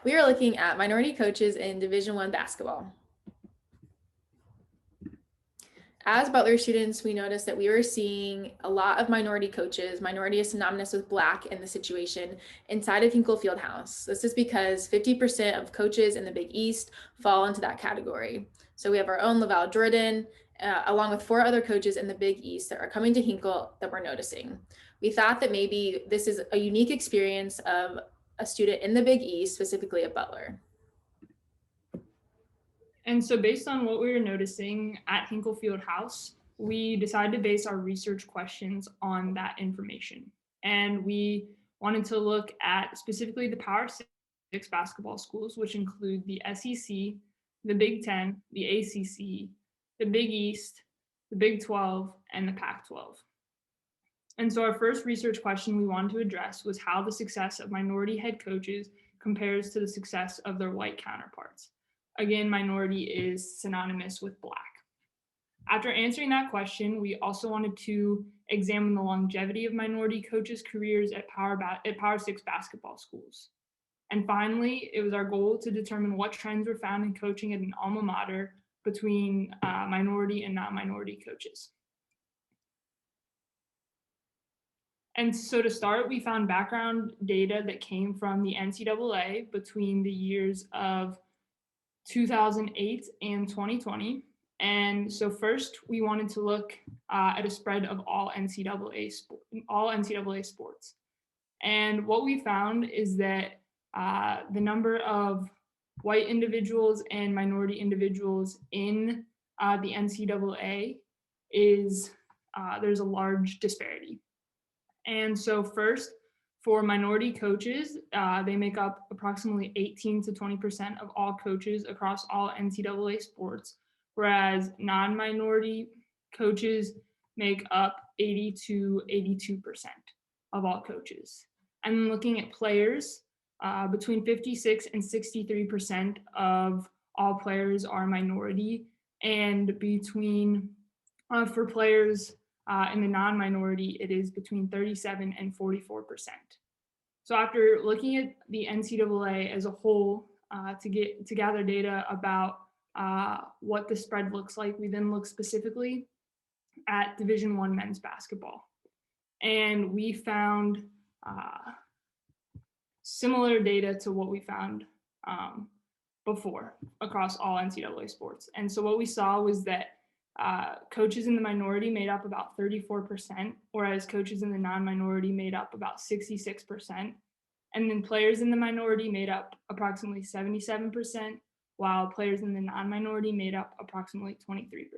We are looking at minority coaches in Division I basketball. As Butler students, we noticed that we were seeing a lot of minority coaches. Minority is synonymous with Black in the situation inside of Hinkle Fieldhouse. This is because 50% of coaches in the Big East fall into that category. So we have our own Laval Jordan, along with 4 other coaches in the Big East that are coming to Hinkle that we're noticing. We thought that maybe this is a unique experience of a student in the Big East, specifically at Butler. And so based on what we were noticing at Hinkle Fieldhouse, we decided to base our research questions on that information. And we wanted to look at specifically the Power 6 basketball schools, which include the SEC, the Big 10, the ACC, the Big East, the Big 12, and the Pac-12. And so our first research question we wanted to address was how the success of minority head coaches compares to the success of their white counterparts. Again, minority is synonymous with Black. After answering that question, we also wanted to examine the longevity of minority coaches' careers at Power 6 basketball schools. And finally, it was our goal to determine what trends were found in coaching at an alma mater between minority and non-minority coaches. And so to start, we found background data that came from the NCAA between the years of 2008 and 2020. And so first, we wanted to look at a spread of all NCAA sports. And what we found is that the number of white individuals and minority individuals in the NCAA is there's a large disparity. And so first, for minority coaches, they make up approximately 18 to 20% of all coaches across all NCAA sports, whereas non-minority coaches make up 80 to 82% of all coaches. And looking at players, between 56 and 63% of all players are minority, and between for players in the non-minority, it is between 37 and 44%. So after looking at the NCAA as a whole to gather data about what the spread looks like, we then look specifically at Division I men's basketball. And we found similar data to what we found before across all NCAA sports. And so what we saw was that coaches in the minority made up about 34%, whereas coaches in the non-minority made up about 66%. And then players in the minority made up approximately 77%, while players in the non-minority made up approximately 23%.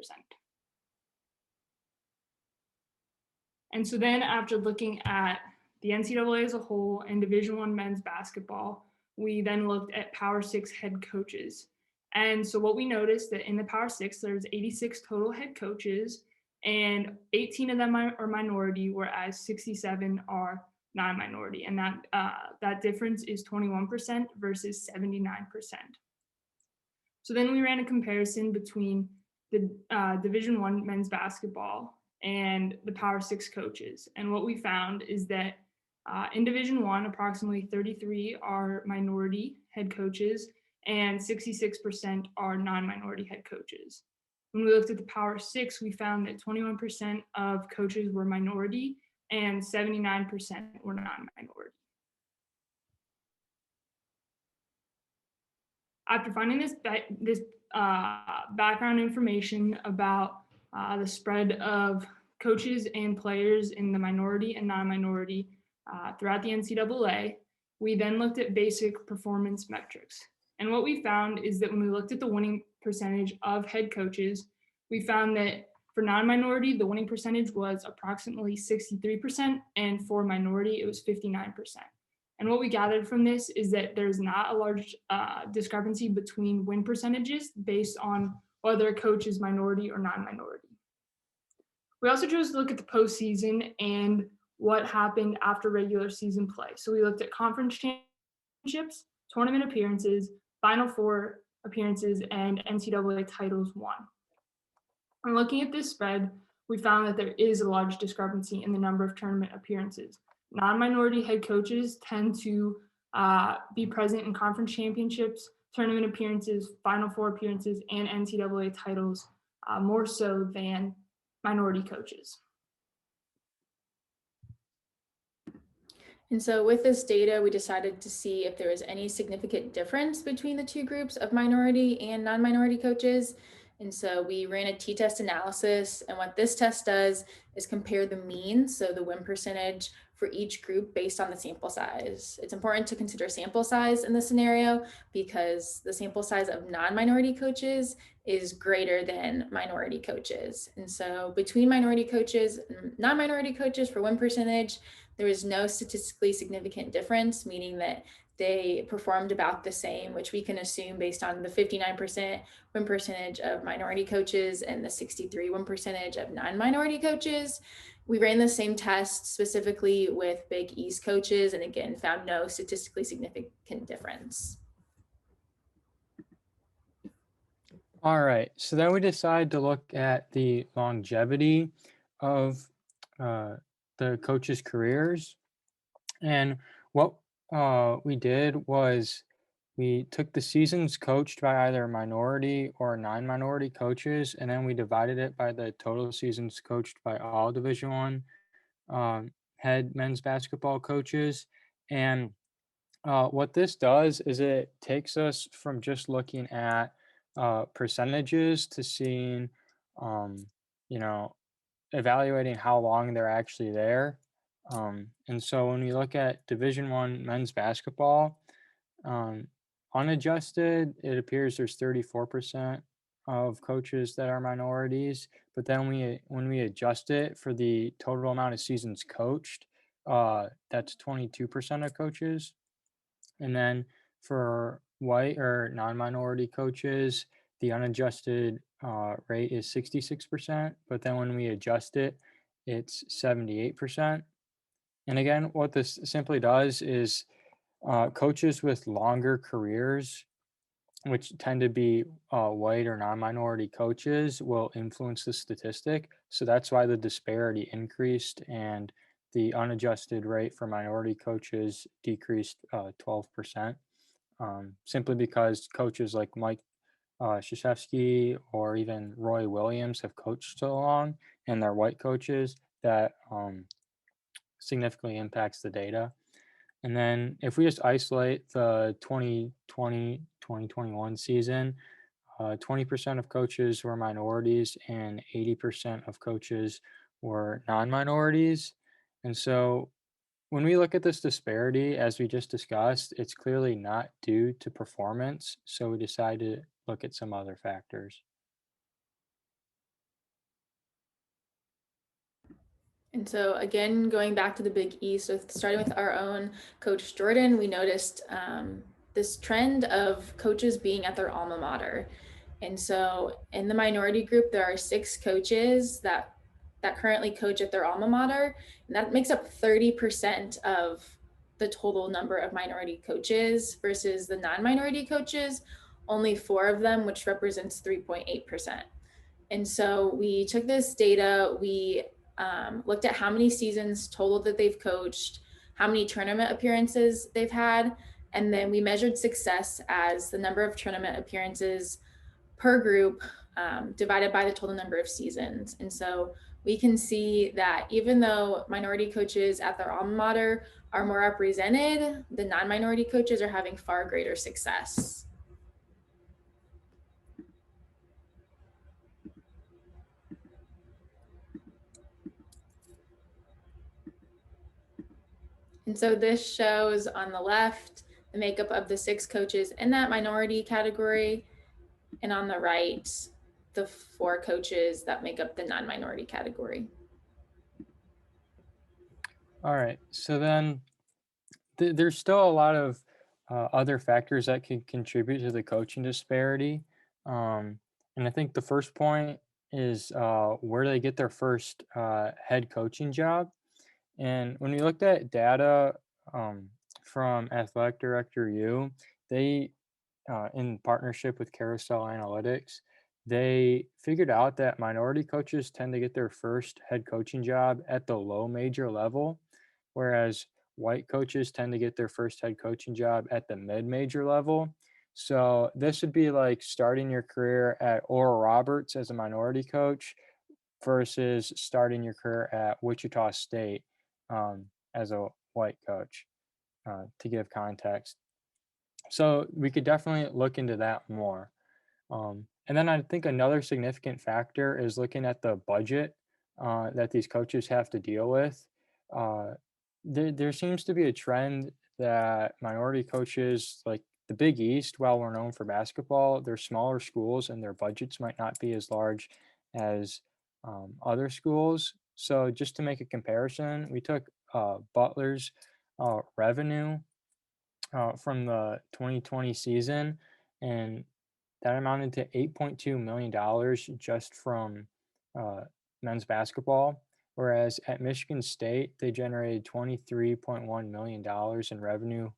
And so then after looking at the NCAA as a whole and Division I men's basketball, we then looked at Power 6 head coaches. And so what we noticed that in the Power 6, there's 86 total head coaches, and 18 of them are minority, whereas 67 are non-minority. And that difference is 21% versus 79%. So then we ran a comparison between the Division I men's basketball and the Power 6 coaches. And what we found is that in Division I, approximately 33 are minority head coaches, and 66% are non-minority head coaches. When we looked at the Power 6, we found that 21% of coaches were minority and 79% were non-minority. After finding this background information about the spread of coaches and players in the minority and non-minority throughout the NCAA, we then looked at basic performance metrics. And what we found is that when we looked at the winning percentage of head coaches, we found that for non-minority, the winning percentage was approximately 63%, and for minority, it was 59%. And what we gathered from this is that there's not a large discrepancy between win percentages based on whether a coach is minority or non-minority. We also chose to look at the postseason and what happened after regular season play. So we looked at conference championships, tournament appearances, Final Four appearances, and NCAA titles won. And looking at this spread, we found that there is a large discrepancy in the number of tournament appearances. Non-minority head coaches tend to be present in conference championships, tournament appearances, Final Four appearances, and NCAA titles more so than minority coaches. And so with this data, we decided to see if there was any significant difference between the two groups of minority and non-minority coaches. And so we ran a t-test analysis. And what this test does is compare the mean, so the win percentage for each group based on the sample size. It's important to consider sample size in this scenario because the sample size of non-minority coaches is greater than minority coaches. And so between minority coaches and non-minority coaches for win percentage, there was no statistically significant difference, meaning that they performed about the same, which we can assume based on the 59% win percentage of minority coaches and the 63 win percentage of non-minority coaches. We ran the same test specifically with Big East coaches and again found no statistically significant difference. All right, so then we decided to look at the longevity of the coaches' careers. And what we did was we took the seasons coached by either minority or non-minority coaches, and then we divided it by the total seasons coached by all Division One head men's basketball coaches. And what this does is it takes us from just looking at percentages to seeing, um, you know, evaluating how long they're actually there. And so when we look at Division One men's basketball, um, unadjusted, it appears there's 34% of coaches that are minorities. But then when we adjust it for the total amount of seasons coached, that's 22% of coaches. And then for white or non-minority coaches, the unadjusted rate is 66%. But then when we adjust it, it's 78%. And again, what this simply does is coaches with longer careers, which tend to be white or non-minority coaches, will influence the statistic. So that's why the disparity increased and the unadjusted rate for minority coaches decreased 12%. Simply because coaches like Mike Krzyzewski or even Roy Williams have coached so long, and they're white coaches, that significantly impacts the data. And then if we just isolate the 2020-2021 season, 20% of coaches were minorities and 80% of coaches were non-minorities. And so when we look at this disparity, as we just discussed, it's clearly not due to performance. So we decided to look at some other factors. And so again, going back to the Big East, starting with our own coach Jordan, we noticed this trend of coaches being at their alma mater. And so in the minority group, there are 6 coaches that currently coach at their alma mater, and that makes up 30% of the total number of minority coaches versus the non-minority coaches, only 4 of them, which represents 3.8%. And so we took this data, we looked at how many seasons total that they've coached, how many tournament appearances they've had, and then we measured success as the number of tournament appearances per group divided by the total number of seasons. And so we can see that even though minority coaches at their alma mater are more represented, the non-minority coaches are having far greater success. And so this shows on the left the makeup of the 6 coaches in that minority category, and on the right, the 4 coaches that make up the non-minority category. All right, so then there's still a lot of other factors that can contribute to the coaching disparity. And I think the first point is where do they get their first head coaching job? And when we looked at data from Athletic Director U, they, in partnership with Carousel Analytics, they figured out that minority coaches tend to get their first head coaching job at the low major level, whereas white coaches tend to get their first head coaching job at the mid-major level. So this would be like starting your career at Oral Roberts as a minority coach versus starting your career at Wichita State as a white coach, to give context. So we could definitely look into that more. And then I think another significant factor is looking at the budget that these coaches have to deal with. Uh, there seems to be a trend that minority coaches, like the Big East, while we're known for basketball, they're smaller schools and their budgets might not be as large as other schools. So just to make a comparison, we took Butler's revenue from the 2020 season, and that amounted to $8.2 million just from uh, men's basketball. Whereas at Michigan State, they generated $23.1 million in revenue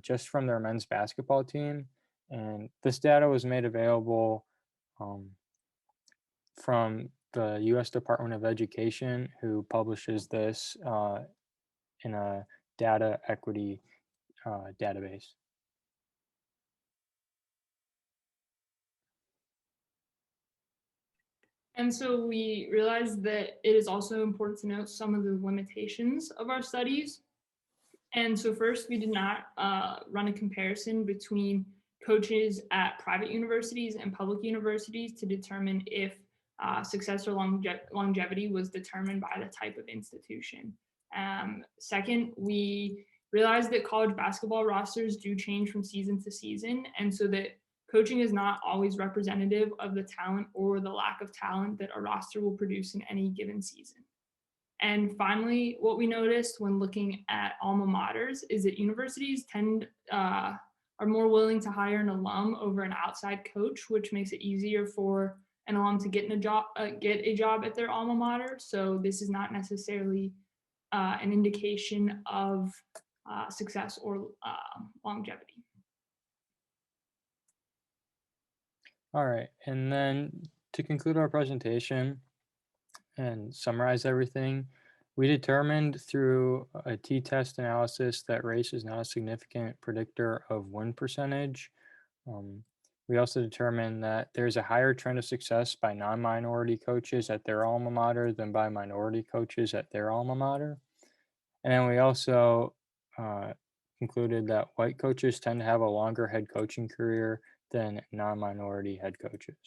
just from their men's basketball team. And this data was made available um, from the US Department of Education, who publishes this in a data equity database. And so we realized that it is also important to note some of the limitations of our studies. And so first, we did not run a comparison between coaches at private universities and public universities to determine if success or longevity was determined by the type of institution. Second, we realized that college basketball rosters do change from season to season, and so that coaching is not always representative of the talent or the lack of talent that a roster will produce in any given season. And finally, what we noticed when looking at alma maters is that universities are more willing to hire an alum over an outside coach, which makes it easier for an alum to get a job at their alma mater. So this is not necessarily an indication of success or longevity. All right, and then to conclude our presentation and summarize everything, we determined through a t-test analysis that race is not a significant predictor of win percentage. We also determined that there's a higher trend of success by non-minority coaches at their alma mater than by minority coaches at their alma mater. And then we also concluded that white coaches tend to have a longer head coaching career than non-minority head coaches.